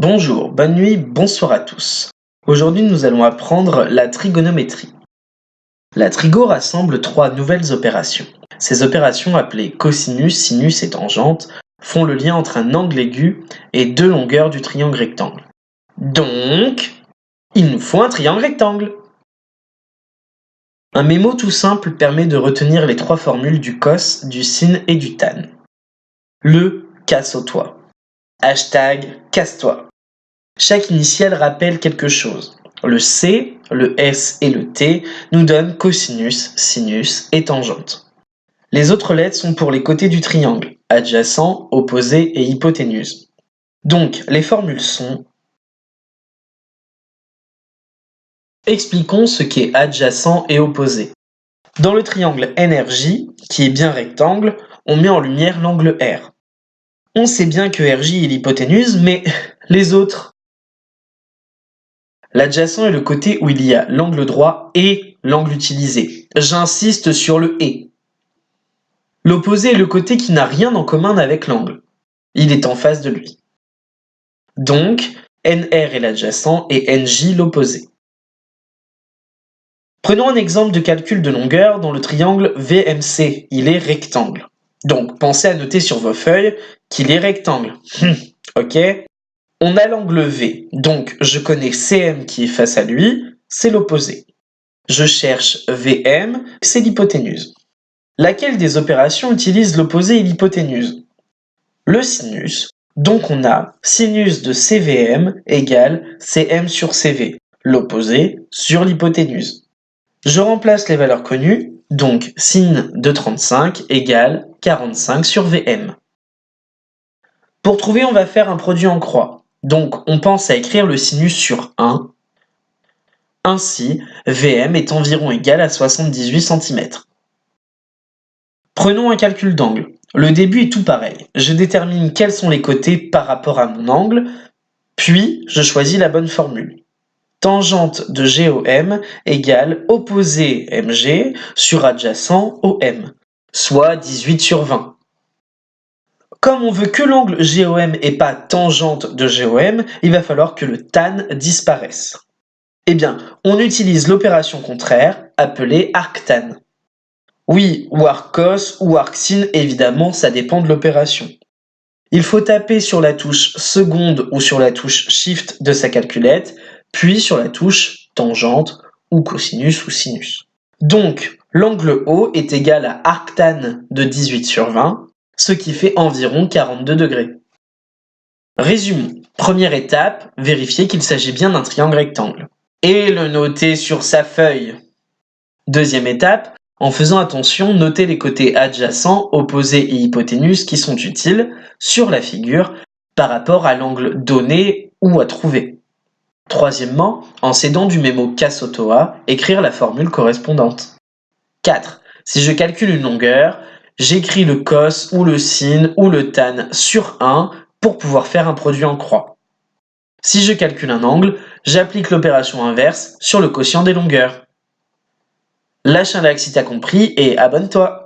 Bonjour, bonne nuit, bonsoir à tous. Aujourd'hui, nous allons apprendre la trigonométrie. La trigo rassemble trois nouvelles opérations. Ces opérations, appelées cosinus, sinus et tangente, font le lien entre un angle aigu et deux longueurs du triangle rectangle. Donc, il nous faut un triangle rectangle. Un mémo tout simple permet de retenir les trois formules du cos, du sin et du tan. Le casse-toi. Hashtag casse-toi. Chaque initiale rappelle quelque chose. Le C, le S et le T nous donnent cosinus, sinus et tangente. Les autres lettres sont pour les côtés du triangle, adjacent, opposé et hypoténuse. Donc, les formules sont... Expliquons ce qu'est adjacent et opposé. Dans le triangle NRJ, qui est bien rectangle, on met en lumière l'angle R. On sait bien que RJ est l'hypoténuse, mais les autres? L'adjacent est le côté où il y a l'angle droit et l'angle utilisé. J'insiste sur le « et ». L'opposé est le côté qui n'a rien en commun avec l'angle. Il est en face de lui. Donc, NR est l'adjacent et NJ l'opposé. Prenons un exemple de calcul de longueur dans le triangle VMC. Il est rectangle. Donc, pensez à noter sur vos feuilles qu'il est rectangle. Ok ? On a l'angle V, donc je connais CM qui est face à lui, c'est l'opposé. Je cherche VM, c'est l'hypoténuse. Laquelle des opérations utilise l'opposé et l'hypoténuse? Le sinus, donc on a sinus de CVM égale CM sur CV, l'opposé sur l'hypoténuse. Je remplace les valeurs connues, donc sin de 35 égale 45 sur VM. Pour trouver, on va faire un produit en croix. Donc, on pense à écrire le sinus sur 1. Ainsi, VM est environ égal à 78 cm. Prenons un calcul d'angle. Le début est tout pareil. Je détermine quels sont les côtés par rapport à mon angle, puis je choisis la bonne formule. Tangente de GOM égale opposé MG sur adjacent OM, soit 18 sur 20. Comme on veut que l'angle GOM et pas tangente de GOM, il va falloir que le tan disparaisse. Eh bien, on utilise l'opération contraire, appelée arctan. Oui, ou arccos ou arcsin, évidemment, ça dépend de l'opération. Il faut taper sur la touche seconde ou sur la touche shift de sa calculette, puis sur la touche tangente ou cosinus ou sinus. Donc, l'angle O est égal à arctan de 18 sur 20, ce qui fait environ 42 degrés. Résumons. Première étape, vérifier qu'il s'agit bien d'un triangle rectangle. Et le noter sur sa feuille. Deuxième étape, en faisant attention, noter les côtés adjacents, opposés et hypoténuse qui sont utiles sur la figure par rapport à l'angle donné ou à trouver. Troisièmement, en s'aidant du mémo casse-toi, écrire la formule correspondante. 4. Si je calcule une longueur, j'écris le cos ou le sin ou le tan sur 1 pour pouvoir faire un produit en croix. Si je calcule un angle, j'applique l'opération inverse sur le quotient des longueurs. Lâche un like si t'as compris et abonne-toi.